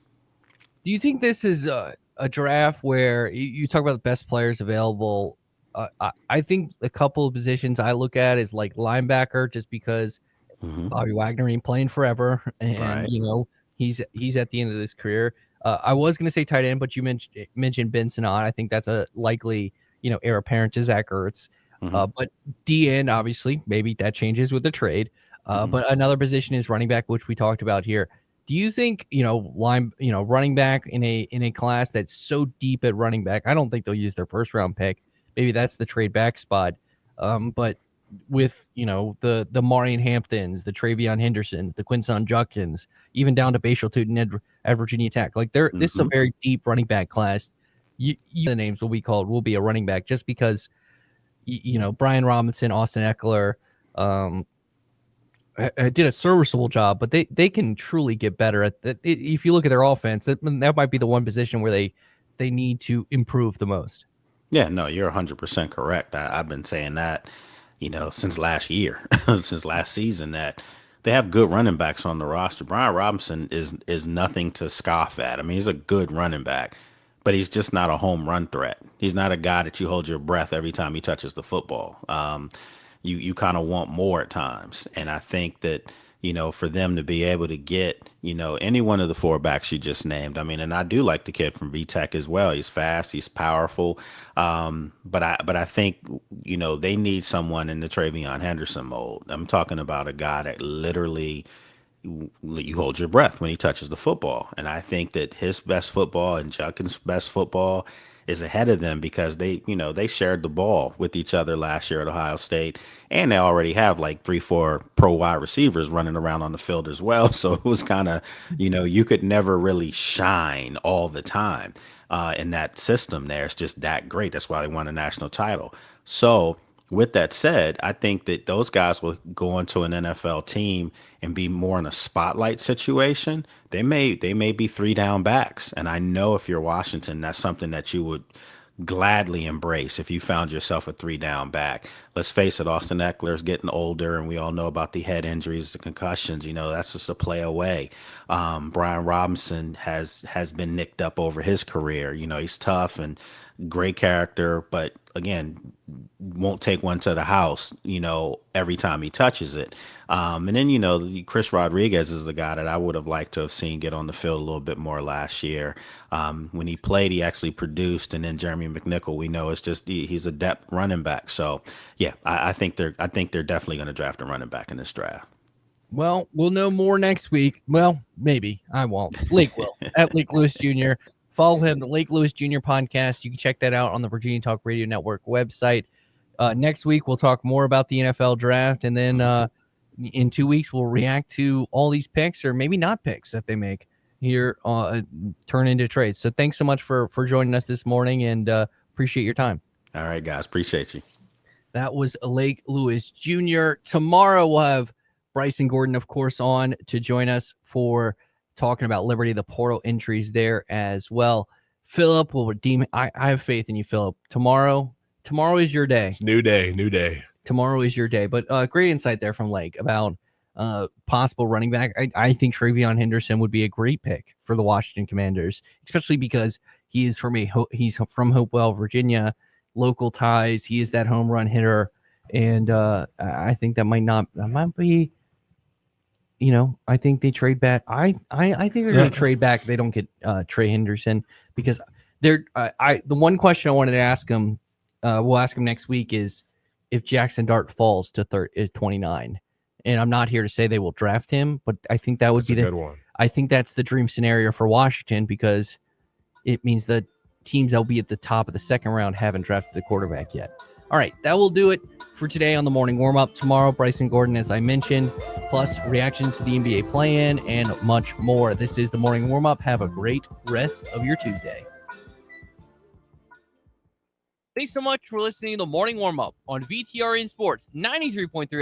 Do you think this is a draft where you talk about the best players available? I think a couple of positions I look at is like linebacker, just because Bobby Wagner ain't playing forever, and Right. he's at the end of his career. I was going to say tight end, but you mentioned Ben Sinnott. I think that's a likely heir apparent to Zach Ertz. But D end, obviously, maybe that changes with the trade. But another position is running back, which we talked about here. Do you think running back in a class that's so deep at running back? I don't think they'll use their 1st round pick. Maybe that's the trade back spot. But with the Marion Hamptons, the Travion Hendersons, the Quinson Judkins, even down to Bashal Tootin at Virginia Tech, like this is a very deep running back class. The names will be a running back, just because Brian Robinson, Austin Eckler did a serviceable job, but they can truly get better at that. If you look at their offense, that might be the one position where they need to improve the most. Yeah, no, you're 100% correct. I've been saying that since last year, since last season, that they have good running backs on the roster. Brian Robinson is nothing to scoff at. I mean, he's a good running back, but he's just not a home run threat. He's not a guy that you hold your breath every time he touches the football. You kind of want more at times. And I think that, for them to be able to get, any one of the 4 backs you just named. I mean, and I do like the kid from VTech as well. He's fast, he's powerful. But I think, they need someone in the Travion Henderson mold. I'm talking about a guy that literally you hold your breath when he touches the football. And I think that his best football and Judkins' best football is ahead of them, because they shared the ball with each other last year at Ohio State, and they already have like 3-4 pro wide receivers running around on the field as well. So it was kind of, you could never really shine all the time in that system there. It's just that great. That's why they won a national title. So with that said, I think that those guys will go into an NFL team and be more in a spotlight situation. They may be 3 down backs. And I know if you're Washington, that's something that you would gladly embrace if you found yourself a 3 down back. Let's face it, Austin Eckler's getting older, and we all know about the head injuries, the concussions. That's just a play away. Brian Robinson has been nicked up over his career. He's tough and great character, but again, won't take one to the house, every time he touches it. And then, Chris Rodriguez is the guy that I would have liked to have seen get on the field a little bit more last year. When he played, he actually produced. And then Jeremy McNichol, we know it's just he's a depth running back. So yeah, I think they're definitely going to draft a running back in this draft. Well, we'll know more next week. Well, maybe I won't. Lake will at Lake Lewis Jr. Follow him, the Lake Lewis Jr. podcast. You can check that out on the Virginia Talk Radio Network website. Next week, we'll talk more about the NFL draft. And then in 2 weeks, we'll react to all these picks, or maybe not picks, that they make here, turn into trades. So thanks so much for joining us this morning, and appreciate your time. All right, guys. Appreciate you. That was Lake Lewis Jr. Tomorrow, we'll have Bryson Gordon, of course, on to join us for talking about Liberty, the portal entries there as well. Philip will redeem. I have faith in you, Philip. Tomorrow is your day. It's new day. Tomorrow is your day. But great insight there from Lake about possible running back. I think Travion Henderson would be a great pick for the Washington Commanders, especially because he's from Hopewell, Virginia, local ties. He is that home run hitter, and I think that might be. I think they trade back. I think they're going to trade back if they don't get Trey Henderson, because they're. The one question I wanted to ask him, we'll ask him next week, is if Jackson Dart falls to 29. And I'm not here to say they will draft him, but I think that would be a good one. I think that's the dream scenario for Washington, because it means the teams that will be at the top of the second round haven't drafted the quarterback yet. All right, that will do it for today on the morning warm-up. Tomorrow, Bryson Gordon, as I mentioned, plus reaction to the NBA play-in and much more. This is the morning warm-up. Have a great rest of your Tuesday. Thanks so much for listening to the morning warm-up on VTRN Sports 93.3